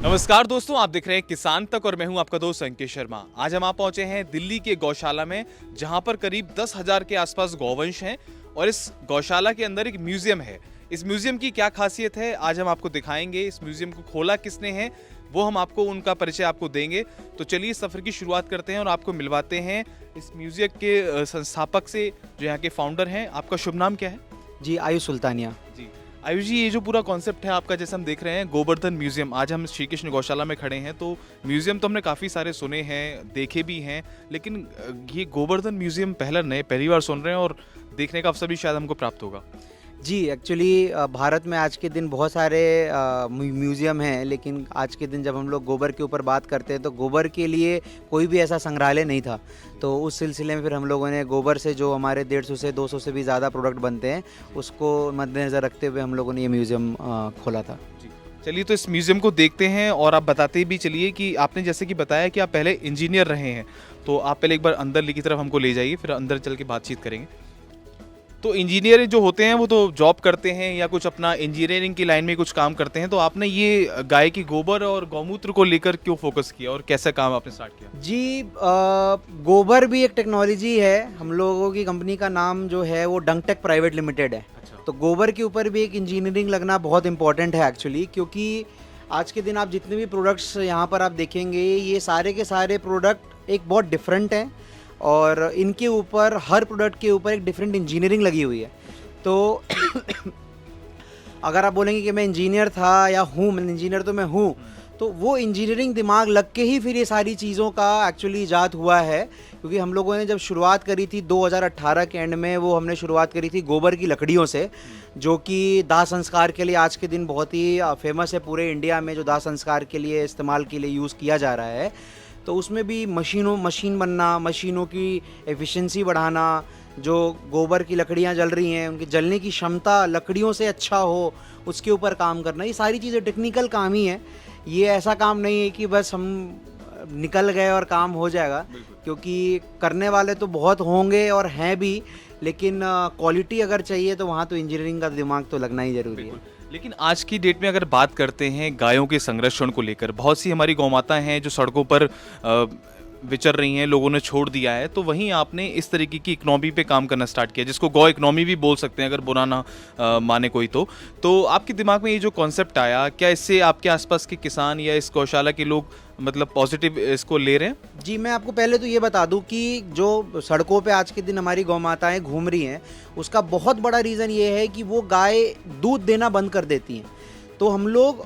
नमस्कार दोस्तों, आप देख रहे हैं किसान तक और मैं हूं आपका दोस्त अंकित शर्मा। आज हम पहुंचे हैं दिल्ली के गौशाला में, जहां पर करीब 10,000 के आसपास गौवंश हैं और इस गौशाला के अंदर एक म्यूजियम है। इस म्यूजियम की क्या खासियत है आज हम आपको दिखाएंगे। इस म्यूजियम को खोला किसने है वो हम आपको उनका परिचय आपको देंगे। तो चलिए इस सफर की शुरुआत करते हैं और आपको मिलवाते हैं इस म्यूजियम के संस्थापक से, जो यहाँ के फाउंडर हैं। आपका शुभ नाम क्या है? जी, आयुष सुल्तानिया। जी आयुष जी, ये जो पूरा कॉन्सेप्ट है आपका, जैसे हम देख रहे हैं गोवर्धन म्यूजियम, आज हम श्री कृष्ण गौशाला में खड़े हैं। तो म्यूजियम तो हमने काफ़ी सारे सुने हैं, देखे भी हैं, लेकिन ये गोवर्धन म्यूजियम पहली बार सुन रहे हैं और देखने का अवसर भी शायद हमको प्राप्त होगा। जी, एक्चुअली भारत में आज के दिन बहुत सारे म्यूज़ियम हैं, लेकिन आज के दिन जब हम लोग गोबर के ऊपर बात करते हैं तो गोबर के लिए कोई भी ऐसा संग्रहालय नहीं था। तो उस सिलसिले में फिर हम लोगों ने गोबर से जो हमारे 150 से 200 से भी ज़्यादा प्रोडक्ट बनते हैं, उसको मद्देनज़र रखते हुए हम लोगों ने ये म्यूज़ियम खोला था। चलिए तो इस म्यूजियम को देखते हैं और आप बताते भी चलिए कि आपने जैसे कि बताया कि आप पहले इंजीनियर रहे हैं, तो आप पहले एक बार अंदर की तरफ हमको ले जाइए, फिर अंदर चल के बातचीत करेंगे। तो इंजीनियर जो होते हैं वो तो जॉब करते हैं या कुछ अपना इंजीनियरिंग की लाइन में कुछ काम करते हैं, तो आपने ये गाय की गोबर और गौमूत्र को लेकर क्यों फोकस किया और कैसा काम आपने स्टार्ट किया? जी, गोबर भी एक टेक्नोलॉजी है। हम लोगों की कंपनी का नाम जो है वो डंकटेक प्राइवेट लिमिटेड है। अच्छा। तो गोबर के ऊपर भी एक इंजीनियरिंग लगना बहुत इंपॉर्टेंट है एक्चुअली, क्योंकि आज के दिन आप जितने भी प्रोडक्ट्स यहाँ पर आप देखेंगे, ये सारे के सारे प्रोडक्ट एक बहुत डिफरेंट हैं और इनके ऊपर हर प्रोडक्ट के ऊपर एक डिफरेंट इंजीनियरिंग लगी हुई है। तो अगर आप बोलेंगे कि मैं इंजीनियर था या हूँ, मैं इंजीनियर तो मैं हूँ, तो वो इंजीनियरिंग दिमाग लग के ही फिर ये सारी चीज़ों का एक्चुअली ईजाद हुआ है। क्योंकि हम लोगों ने जब शुरुआत करी थी 2018 के एंड में, वो हमने शुरुआत करी थी गोबर की लकड़ियों से, जो कि दाह संस्कार के लिए आज के दिन बहुत ही फेमस है पूरे इंडिया में, जो दाह संस्कार के लिए इस्तेमाल के लिए यूज़ किया जा रहा है। तो उसमें भी मशीन बनना, मशीनों की एफिशिएंसी बढ़ाना, जो गोबर की लकड़ियाँ जल रही हैं उनकी जलने की क्षमता लकड़ियों से अच्छा हो, उसके ऊपर काम करना, ये सारी चीज़ें टेक्निकल काम ही है। ये ऐसा काम नहीं है कि बस हम निकल गए और काम हो जाएगा, क्योंकि करने वाले तो बहुत होंगे और हैं भी, लेकिन क्वालिटी अगर चाहिए तो वहाँ तो इंजीनियरिंग का दिमाग तो लगना ही ज़रूरी है। लेकिन आज की डेट में अगर बात करते हैं गायों के संरक्षण को लेकर, बहुत सी हमारी गौमाता हैं जो सड़कों पर विचर रही हैं, लोगों ने छोड़ दिया है, तो वहीं आपने इस तरीके की इकोनॉमी पे काम करना स्टार्ट किया, जिसको गौ इकोनॉमी भी बोल सकते हैं अगर बुरा ना माने कोई। तो आपके दिमाग में ये जो कॉन्सेप्ट आया, क्या इससे आपके आसपास के किसान या इस गौशाला के लोग मतलब पॉजिटिव इसको ले रहे हैं? जी, मैं आपको पहले तो ये बता दूं कि जो सड़कों पे आज के दिन हमारी गौ माताएँ घूम रही हैं, उसका बहुत बड़ा रीज़न ये है कि वो गाय दूध देना बंद कर देती हैं। तो हम लोग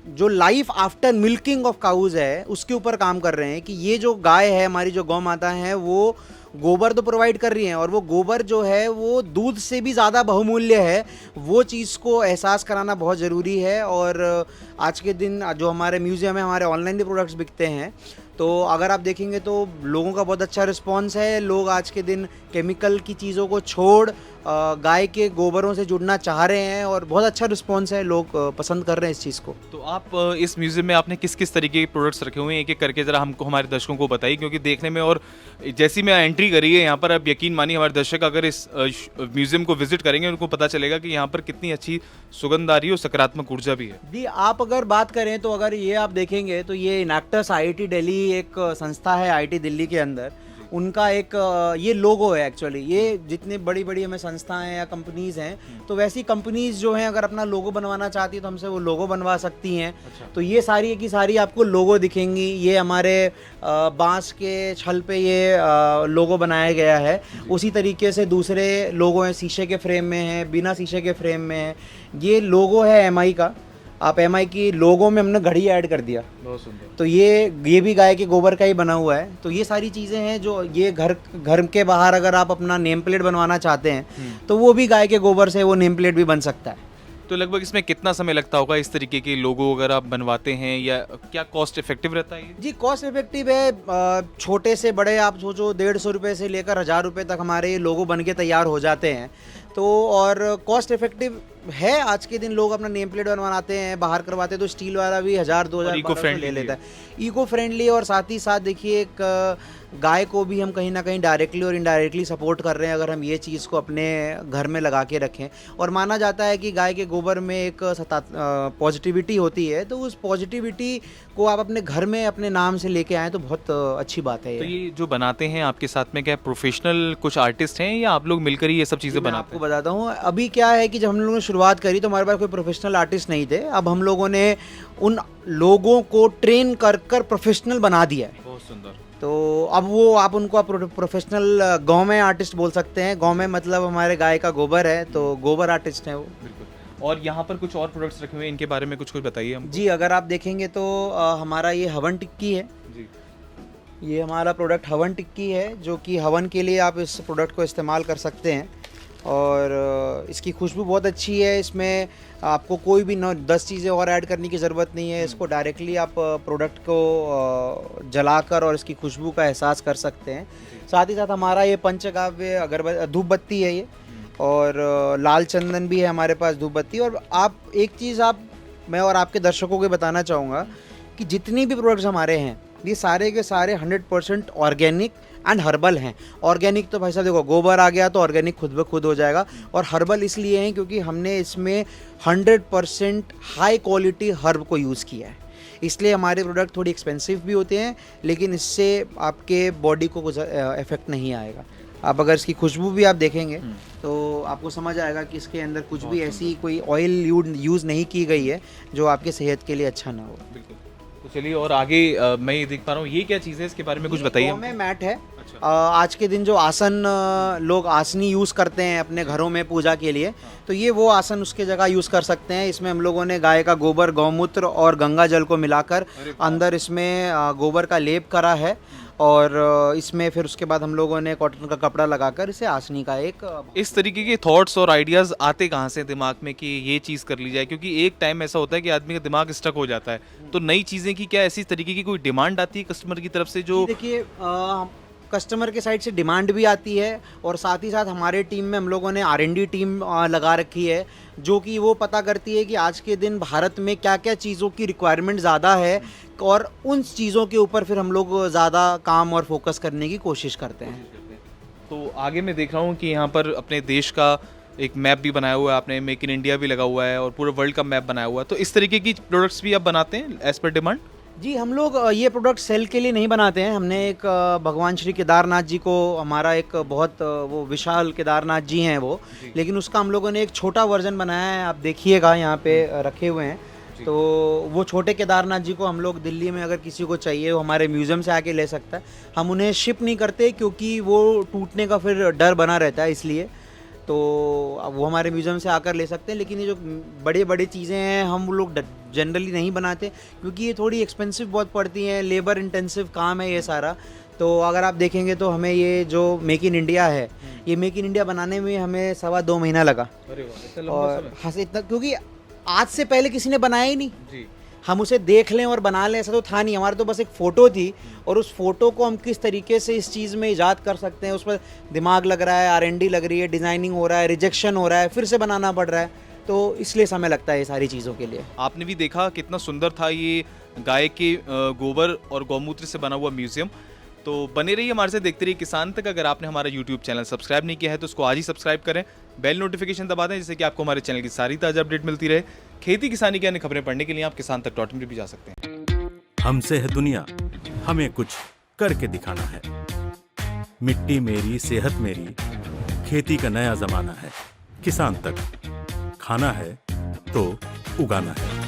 जो life after milking of cows है, उसके ऊपर काम कर रहे हैं कि ये जो गाय है, हमारी जो गौ माता हैं, वो गोबर तो प्रोवाइड कर रही हैं और वो गोबर जो है वो दूध से भी ज़्यादा बहुमूल्य है। वो चीज़ को एहसास कराना बहुत ज़रूरी है। और आज के दिन जो हमारे म्यूज़ियम है, हमारे ऑनलाइन भी प्रोडक्ट्स बिकते हैं, तो अगर आप देखेंगे तो लोगों का बहुत अच्छा रिस्पॉन्स है। लोग आज के दिन केमिकल की चीज़ों को छोड़ गाय के गोबरों से जुड़ना चाह रहे हैं और बहुत अच्छा रिस्पॉन्स है, लोग पसंद कर रहे हैं इस चीज़ को। तो आप इस म्यूजियम में आपने किस किस तरीके के प्रोडक्ट्स रखे हुए हैं, एक एक करके जरा हमको, हमारे दर्शकों को बताइए, क्योंकि देखने में, और जैसी मैं एंट्री करी है यहाँ पर, आप यकीन मानिए हमारे दर्शक अगर इस म्यूजियम को विजिट करेंगे उनको पता चलेगा कि यहाँ पर कितनी अच्छी सुगंध आ रही है और सकारात्मक ऊर्जा भी है। जी, आप अगर बात करें तो अगर ये आप देखेंगे तो ये इनैक्टस IIT दिल्ली एक संस्था है IIT दिल्ली के अंदर, उनका एक ये लोगो है एक्चुअली। ये जितने बड़ी बड़ी हमें संस्थाएं या कंपनीज़ हैं, तो वैसी कंपनीज़ जो हैं अगर अपना लोगो बनवाना चाहती है तो हमसे वो लोगो बनवा सकती हैं। अच्छा। तो ये सारी की सारी आपको लोगो दिखेंगी। ये हमारे बांस के छल पे ये लोगो बनाया गया है। उसी तरीके से दूसरे लोगो हैं, शीशे के फ्रेम में हैं, बिना शीशे के फ्रेम में हैं। ये लोगो है MI का। आप MI की लोगो में हमने घड़ी ऐड कर दिया, बहुत सुंदर। तो ये भी गाय के गोबर का ही बना हुआ है। तो ये सारी चीज़ें हैं जो ये घर के बाहर अगर आप अपना नेम प्लेट बनवाना चाहते हैं तो वो भी गाय के गोबर से वो नेम प्लेट भी बन सकता है। तो लगभग इसमें कितना समय लगता होगा इस तरीके के लोगो अगर आप बनवाते हैं, या क्या कॉस्ट इफेक्टिव रहता है ये? जी, कॉस्ट इफेक्टिव है। छोटे से बड़े आप सोचो 150 रुपये से लेकर 1000 रुपये तक हमारे लोगो बन के तैयार हो जाते हैं। तो और कॉस्ट इफेक्टिव है आज के दिन लोग अपना नेम प्लेट बनवाते हैं, बाहर करवाते हैं, तो स्टील वाला भी 1000-2000 इको फ्रेंडली ले लेता है। इको फ्रेंडली, और साथ ही साथ देखिए एक गाय को भी हम कहीं ना कहीं डायरेक्टली और इनडायरेक्टली सपोर्ट कर रहे हैं अगर हम ये चीज़ को अपने घर में लगा के रखें। और माना जाता है कि गाय के गोबर में एक पॉजिटिविटी होती है, तो उस पॉजिटिविटी को आप अपने घर में अपने नाम से लेके आएँ तो बहुत अच्छी बात है। तो ये जो बनाते हैं आपके साथ में क्या प्रोफेशनल कुछ आर्टिस्ट हैं या आप लोग मिलकर ही ये सब चीज़ें मैं बनाते आपको बताता हूँ, अभी क्या है कि जब हम लोगों ने शुरुआत करी तो हमारे पास कोई प्रोफेशनल आर्टिस्ट नहीं थे। अब हम लोगों ने उन लोगों को ट्रेन कर कर प्रोफेशनल बना दिया है। बहुत सुंदर। तो अब वो आप उनको प्रोफेशनल गाँव में आर्टिस्ट बोल सकते हैं। गाँव में मतलब हमारे गाय का गोबर है, तो गोबर आर्टिस्ट हैं वो। बिल्कुल। और यहाँ पर कुछ और प्रोडक्ट्स रखे हुए हैं, इनके बारे में कुछ बताइए हम। जी, अगर आप देखेंगे तो हमारा ये हवन टिक्की है जी। ये हमारा प्रोडक्ट हवन टिक्की है, जो कि हवन के लिए आप इस प्रोडक्ट को इस्तेमाल कर सकते हैं। और इसकी खुशबू बहुत अच्छी है। इसमें आपको कोई भी 10 चीज़ें और ऐड करने की ज़रूरत नहीं है। इसको डायरेक्टली आप प्रोडक्ट को जलाकर और इसकी खुशबू का एहसास कर सकते हैं। साथ ही साथ हमारा ये पंचकाव्य धूप बत्ती है ये, और लाल चंदन भी है हमारे पास धूप बत्ती। और आप एक चीज़ मैं और आपके दर्शकों को बताना चाहूँगा कि जितनी भी प्रोडक्ट्स हमारे हैं ये सारे के सारे 100% ऑर्गेनिक एंड हर्बल हैं। ऑर्गेनिक तो भाई साहब देखो, गोबर आ गया तो ऑर्गेनिक खुद ब खुद हो जाएगा, और हर्बल इसलिए हैं क्योंकि हमने इसमें 100% हाई क्वालिटी हर्ब को यूज़ किया है। इसलिए हमारे प्रोडक्ट थोड़ी एक्सपेंसिव भी होते हैं, लेकिन इससे आपके बॉडी को कुछ इफेक्ट नहीं आएगा। आप अगर इसकी खुशबू भी आप देखेंगे तो आपको समझ आएगा कि इसके अंदर कुछ भी ऐसी कोई ऑयल यूज़ नहीं की गई है जो आपके सेहत के लिए अच्छा ना हो। बिल्कुल। तो चलिए और आगे मैं ये देख पा रहा हूँ, ये क्या चीज़ है, इसके बारे में कुछ बताइए। में मैट है। अच्छा। आज के दिन जो आसन लोग आसनी यूज़ करते हैं अपने घरों में पूजा के लिए, तो ये वो आसन उसके जगह यूज़ कर सकते हैं। इसमें हम लोगों ने गाय का गोबर, गौमूत्र और गंगा जल को मिलाकर अंदर इसमें गोबर का लेप करा है, और इसमें फिर उसके बाद हम लोगों ने कॉटन का कपड़ा लगाकर इसे आसनी का एक इस तरीके के थॉट्स और आइडियाज़ आते कहाँ से दिमाग में कि ये चीज़ कर ली जाए? क्योंकि एक टाइम ऐसा होता है कि आदमी का दिमाग स्टक हो जाता है, तो नई चीज़ें की क्या ऐसी तरीके की कोई डिमांड आती है कस्टमर की तरफ से जो? देखिए, कस्टमर के साइड से डिमांड भी आती है, और साथ ही साथ हमारे टीम में हम लोगों ने R&D टीम लगा रखी है, जो कि वो पता करती है कि आज के दिन भारत में क्या क्या चीज़ों की रिक्वायरमेंट ज़्यादा है, और उन चीज़ों के ऊपर फिर हम लोग ज़्यादा काम और फोकस करने की कोशिश करते हैं। तो आगे मैं देख रहा हूँ कि यहाँ पर अपने देश का एक मैप भी बनाया हुआ है आपने, मेक इन इंडिया भी लगा हुआ है और पूरे वर्ल्ड का मैप बनाया हुआ है। तो इस तरीके की प्रोडक्ट्स भी आप बनाते हैं एज पर डिमांड? जी, हम लोग ये प्रोडक्ट सेल के लिए नहीं बनाते हैं। हमने एक भगवान श्री केदारनाथ जी को, हमारा एक बहुत वो विशाल केदारनाथ जी हैं वो, लेकिन उसका हम लोगों ने एक छोटा वर्जन बनाया है। आप देखिएगा यहाँ पे रखे हुए हैं। तो वो छोटे केदारनाथ जी को हम लोग दिल्ली में अगर किसी को चाहिए वो हमारे म्यूज़ियम से आके ले सकता है। हम उन्हें शिप नहीं करते क्योंकि वो टूटने का फिर डर बना रहता है, इसलिए तो वो हमारे म्यूज़ियम से आकर ले सकते हैं। लेकिन ये जो बड़ी बड़ी चीज़ें हैं हम लोग जनरली नहीं बनाते क्योंकि ये थोड़ी एक्सपेंसिव बहुत पड़ती हैं, लेबर इंटेंसिव काम है ये सारा। तो अगर आप देखेंगे तो हमें ये जो मेक इन इंडिया है, ये मेक इन इंडिया बनाने में हमें 2.25 महीना लगा। अरे वाह, इतना लंबा और समय? हाँ, इतना, क्योंकि आज से पहले किसी ने बनाया ही नहीं। जी। हम उसे देख लें और बना लें ऐसा तो था नहीं। हमारे तो बस एक फ़ोटो थी, और उस फोटो को हम किस तरीके से इस चीज़ में ईजाद कर सकते हैं, उस पर दिमाग लग रहा है, R&D लग रही है, डिज़ाइनिंग हो रहा है, रिजेक्शन हो रहा है, फिर से बनाना पड़ रहा है, तो इसलिए समय लगता है ये सारी चीज़ों के लिए। आपने भी देखा कितना सुंदर था ये गाय के गोबर और गौमूत्र से बना हुआ म्यूजियम। तो बने रहिए हमारे से, देखते रहिए किसान तक। अगर आपने हमारा यूट्यूब चैनल सब्सक्राइब नहीं किया है तो उसको आज ही सब्सक्राइब करें, बेल नोटिफिकेशन दबा दें जिससे कि आपको हमारे चैनल की सारी ताज़ा अपडेट मिलती रहे। खेती किसानी की अन्य खबरें पढ़ने के लिए आप kisantak.in पे भी जा सकते हैं। हमसे है दुनिया, हमें कुछ करके दिखाना है। मिट्टी मेरी, सेहत मेरी, खेती का नया जमाना है। किसान तक, खाना है तो उगाना है।